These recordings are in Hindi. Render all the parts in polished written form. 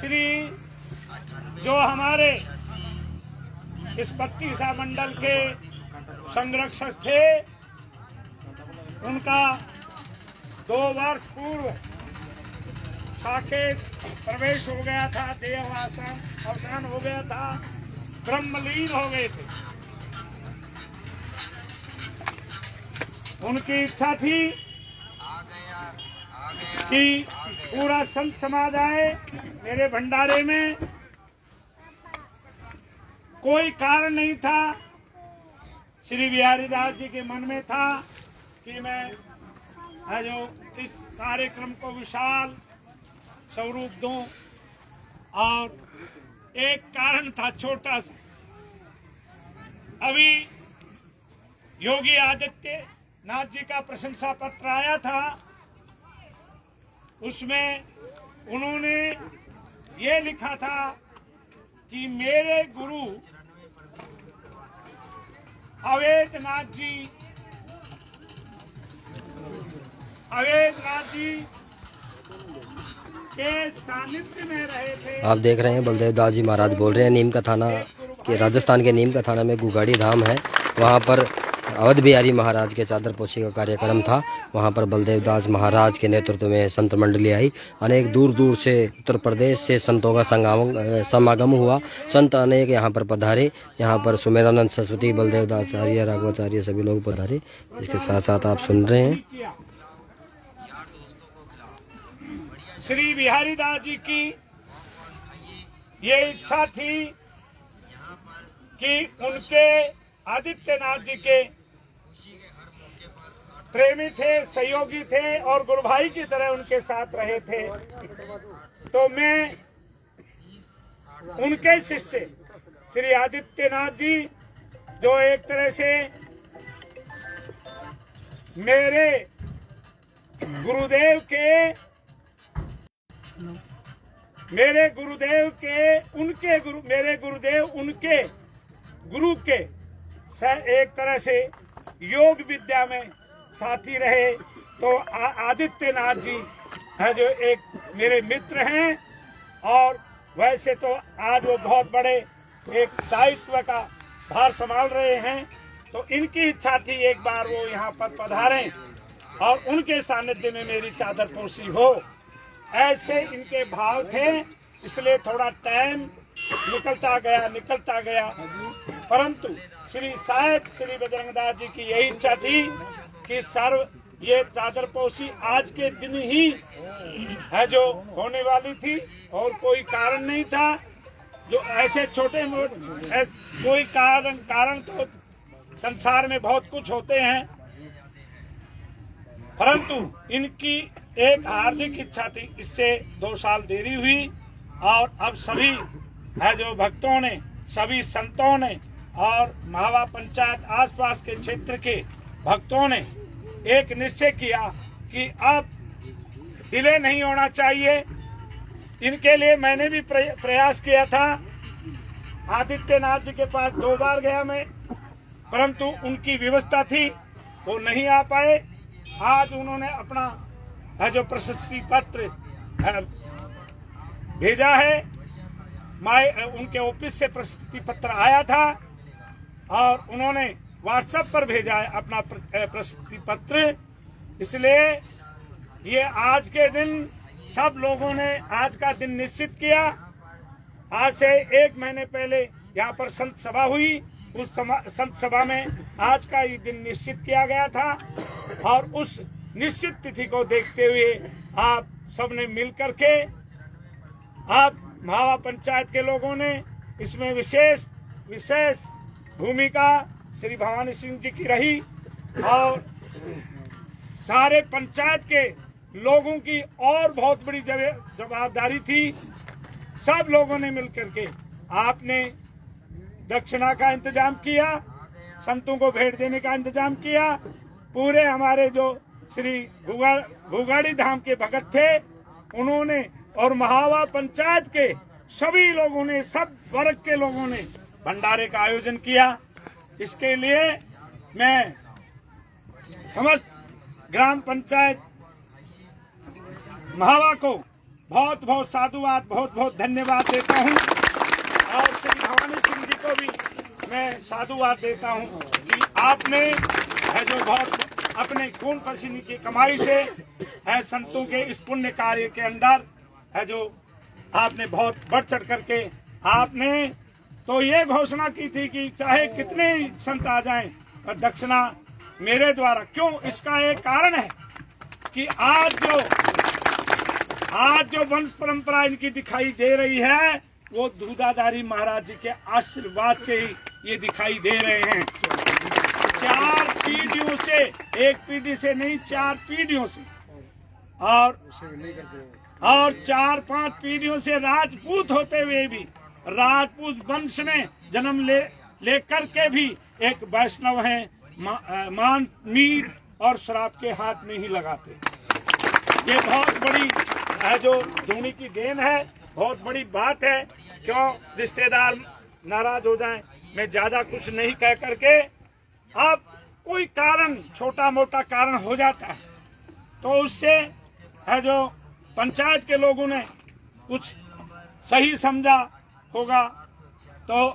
श्री जो हमारे इस बत्तीसा मंडल के संरक्षक थे, उनका 2 वर्ष पूर्व साकेत प्रवेश हो गया था, देह अवसान हो गया था, ब्रह्मलीन हो गए थे। उनकी इच्छा थी कि पूरा संत समाज आए मेरे भंडारे में। कोई कारण नहीं था, श्री बिहारी दास जी के मन में था कि मैं जो इस कार्यक्रम को विशाल स्वरूप दूं, और एक कारण था छोटा सा। अभी योगी आदित्यनाथ जी का प्रशंसा पत्र आया था, उसमें उन्होंने ये लिखा था कि मेरे गुरु अवैधनाथ जी के सानिध्य में रहे थे। आप देख रहे हैं बलदेव दास जी महाराज बोल रहे हैं। नीम का थाना के राजस्थान के नीम का थाना में गुगाड़ी धाम है, वहाँ पर अवध बिहारी महाराज के चादर पोछी का कार्यक्रम था। वहाँ पर बलदेव दास महाराज के नेतृत्व में संत मंडली आई। अनेक दूर दूर से उत्तर प्रदेश से संतों का समागम हुआ। संत अनेक यहाँ पर पधारे। यहाँ पर सुमेरानंद सरस्वती, बलदेव दास आचार्य, राघवाचार्य सभी लोग पधारे। इसके साथ साथ आप सुन रहे हैं श्री बिहारी दास जी की ये इच्छा थी कि उनके आदित्यनाथ जी के प्रेमी थे, सहयोगी थे और गुरु भाई की तरह उनके साथ रहे थे। तो मैं उनके शिष्य श्री आदित्यनाथ जी, जो एक तरह से मेरे गुरुदेव उनके गुरु के एक तरह से योग विद्या में साथी रहे। तो आदित्यनाथ जी है जो एक मेरे मित्र हैं, और वैसे तो आज वो बहुत बड़े एक दायित्व का भार संभाल रहे हैं। तो इनकी इच्छा थी एक बार वो यहाँ पर पधारें और उनके सानिध्य में मेरी चादर पोशी हो। ऐसे इनके भाव थे, इसलिए थोड़ा टाइम निकलता गया, परंतु श्री बजरंगदास जी की यही इच्छा थी कि ये चादर पोशी आज के दिन ही है जो होने वाली थी, और कोई कारण नहीं था। जो ऐसे छोटे मोटे कोई कारण तो संसार में बहुत कुछ होते हैं, परंतु इनकी एक हार्दिक इच्छा थी। इससे 2 साल देरी हुई, और अब सभी है जो भक्तों ने, सभी संतों ने और महावा पंचायत आसपास के क्षेत्र के भक्तों ने एक निश्चय किया कि अब डिले नहीं होना चाहिए। इनके लिए मैंने भी प्रयास किया था। आदित्यनाथ जी के पास 2 बार गया मैं, परंतु उनकी व्यवस्था थी, वो नहीं आ पाए। आज उन्होंने अपना जो प्रशस्ति पत्र भेजा है, उनके ऑफिस से प्रशस्ति पत्र आया था, और उन्होंने व्हाट्सएप पर भेजा है अपना प्रशस्ति पत्र। इसलिए ये आज के दिन सब लोगों ने आज का दिन निश्चित किया। आज से 1 महीने पहले यहाँ पर संत सभा हुई, उस संत सभा में आज का ये दिन निश्चित किया गया था, और उस निश्चित तिथि को देखते हुए आप सबने मिल करके, आप महावा पंचायत के लोगों ने इसमें विशेष भूमिका श्री भवानी सिंह जी की रही, और सारे पंचायत के लोगों की और बहुत बड़ी जवाबदारी थी। सब लोगों ने मिलकर के आपने दक्षिणा का इंतजाम किया, संतों को भेंट देने का इंतजाम किया। पूरे हमारे जो श्री गुगाड़ी धाम के भगत थे उन्होंने, और महावा पंचायत के सभी लोगों ने, सब वर्ग के लोगों ने भंडारे का आयोजन किया। इसके लिए मैं समस्त ग्राम पंचायत महावा को बहुत बहुत साधुवाद, बहुत बहुत धन्यवाद देता हूँ। और श्री भवानी सिंह जी को भी मैं साधुवाद देता हूँ कि आपने है जो बहुत अपने खून पसीने की कमाई से है संतों के इस पुण्य कार्य के अंदर है जो आपने बहुत बढ़ चढ़ करके आपने तो ये घोषणा की थी कि चाहे कितने ही संत आ जाएं पर दक्षिणा मेरे द्वारा। क्यों? इसका एक कारण है कि आज जो वंश परंपरा इनकी दिखाई दे रही है वो दूधाधारी महाराज जी के आशीर्वाद से ही ये दिखाई दे रहे हैं। 4 पीढ़ियों से, एक पीढ़ी से नहीं 4 पीढ़ियों से, और 4-5 पीढ़ियों से राजपूत होते हुए भी, राजपूत वंश में जन्म लेकर के भी एक वैष्णव हैं, मांस मीट और शराब के हाथ नहीं लगाते। ये बहुत बड़ी है जो धोनी की देन है, बहुत बड़ी बात है। क्यों रिश्तेदार नाराज हो जाएं, मैं ज्यादा कुछ नहीं कह करके, अब कोई कारण छोटा मोटा कारण हो जाता है तो उससे है जो पंचायत के लोगों ने कुछ सही समझा होगा तो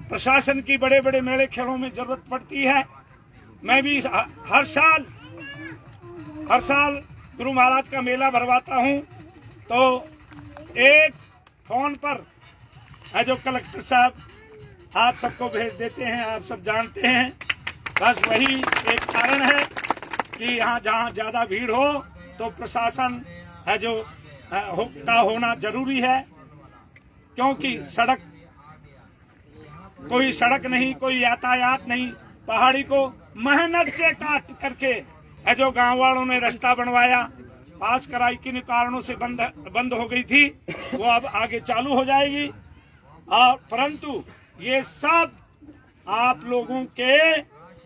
प्रशासन की बड़े बड़े मेले खेलों में जरूरत पड़ती है। मैं भी हर साल गुरु महाराज का मेला भरवाता हूँ तो एक फोन पर है जो कलेक्टर साहब आप सबको भेज देते हैं, आप सब जानते हैं। बस वही एक कारण है कि यहाँ जहाँ ज्यादा भीड़ हो तो प्रशासन है जो का होना जरूरी है, क्योंकि कोई सड़क नहीं, कोई यातायात नहीं, पहाड़ी को मेहनत से काट करके है जो गांव वालों ने रास्ता बनवाया, पास कराई, किन कारणों से बंद हो गई थी, वो अब आगे चालू हो जाएगी। और परंतु ये सब आप लोगों के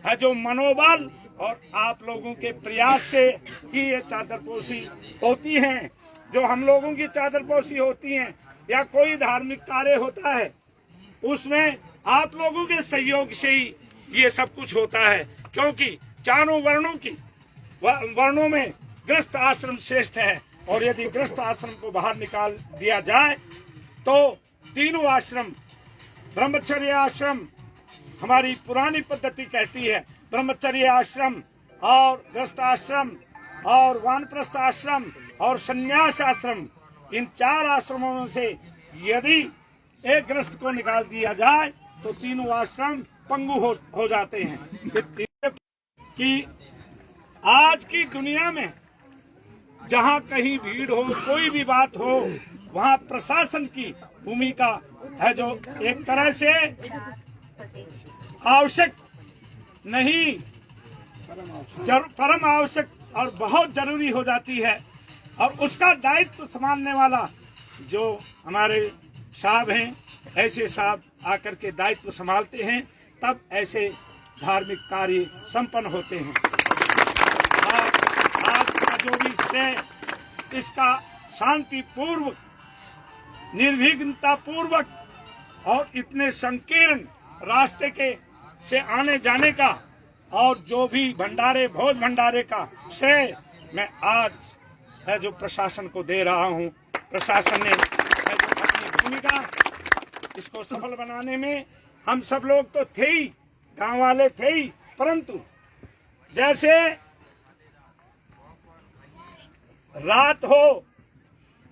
है जो मनोबल और आप लोगों के प्रयास से ही ये चादरपोशी होती हैं। जो हम लोगों की चादरपोशी होती हैं या कोई धार्मिक कार्य होता है उसमें आप लोगों के सहयोग से ही ये सब कुछ होता है, क्योंकि चारों वर्णों में गृहस्थ आश्रम श्रेष्ठ है। और यदि गृहस्थ आश्रम को बाहर निकाल दिया जाए तो तीनों आश्रम, ब्रह्मचर्य आश्रम हमारी पुरानी पद्धति कहती है, ब्रह्मचर्य आश्रम और गृहस्थ आश्रम और वानप्रस्थ आश्रम और संन्यास आश्रम, इन 4 आश्रमों से यदि एक गृहस्थ को निकाल दिया जाए तो तीनों आश्रम पंगु हो जाते हैं। कि आज की दुनिया में जहां कहीं भीड़ हो, कोई भी बात हो, वहां प्रशासन की भूमिका है जो एक तरह से आवश्यक नहीं, परम आवश्यक और बहुत जरूरी हो जाती है। और उसका दायित्व संभालने वाला जो हमारे साहब हैं, ऐसे साहब आकर के दायित्व संभालते हैं, तब ऐसे धार्मिक कार्य संपन्न होते हैं। आज का जो भी से इसका शांति पूर्वक, निर्विघ्नता पूर्वक और इतने संकीर्ण रास्ते के से आने जाने का और जो भी भोज भंडारे का श्रेय मैं आज है जो प्रशासन को दे रहा हूं। प्रशासन ने है जो अपनी भूमिका इसको सफल बनाने में, हम सब लोग तो थे ही, गांव वाले थे ही, परंतु जैसे रात हो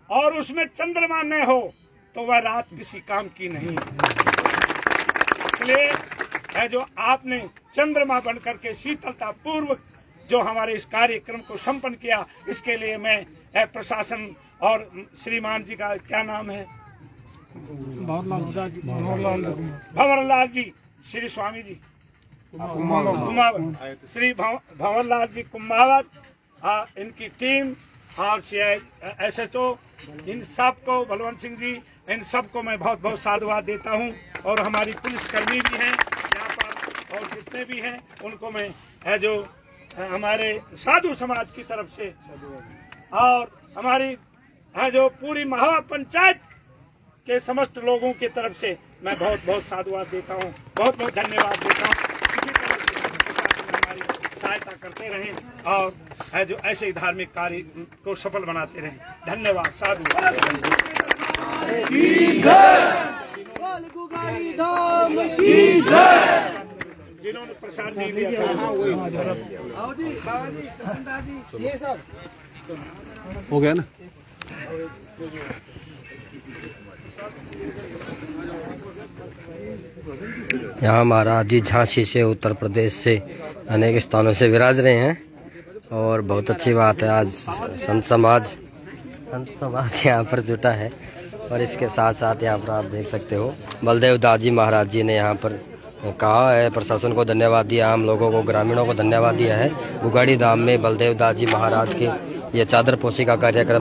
और उसमें चंद्रमा न हो तो वह रात किसी काम की नहीं। इसलिए है जो आपने चंद्रमा बनकर के शीतलता पूर्वक जो हमारे इस कार्यक्रम को संपन्न किया, इसके लिए मैं प्रशासन और श्रीमान जी का क्या नाम है, भंवरलाल जी, श्री स्वामी जी कुंभावत, श्री भंवरलाल जी कुंभावत, इनकी टीम और SHO, इन सबको, बलवंत सिंह जी, इन सबको मैं बहुत बहुत साधुवाद देता हूं। और हमारी पुलिसकर्मी भी हैं यहाँ पर और जितने भी हैं उनको मैं है जो हमारे साधु समाज की तरफ से और हमारी है जो पूरी महा पंचायत के समस्त लोगों की तरफ से मैं बहुत बहुत साधुवाद देता हूँ, बहुत बहुत धन्यवाद देता हूँ। इसी तरह से हमारी सहायता करते रहें और है जो ऐसे ही धार्मिक कार्य को सफल बनाते रहें। धन्यवाद। साधु। जिन्होंने प्रसाद नहीं लिया हो गया ना। यहाँ महाराज जी झांसी से, उत्तर प्रदेश से अनेक स्थानों से विराज रहे हैं और बहुत अच्छी बात है। आज संत समाज यहाँ पर जुटा है और इसके साथ साथ यहाँ पर आप देख सकते हो बलदेव दास जी महाराज जी ने यहाँ पर कहा है, प्रशासन को धन्यवाद दिया, आम लोगों को, ग्रामीणों को धन्यवाद दिया है। गुगाड़ी धाम में बलदेव दास जी महाराज के ये चादर पोशी का कार्यक्रम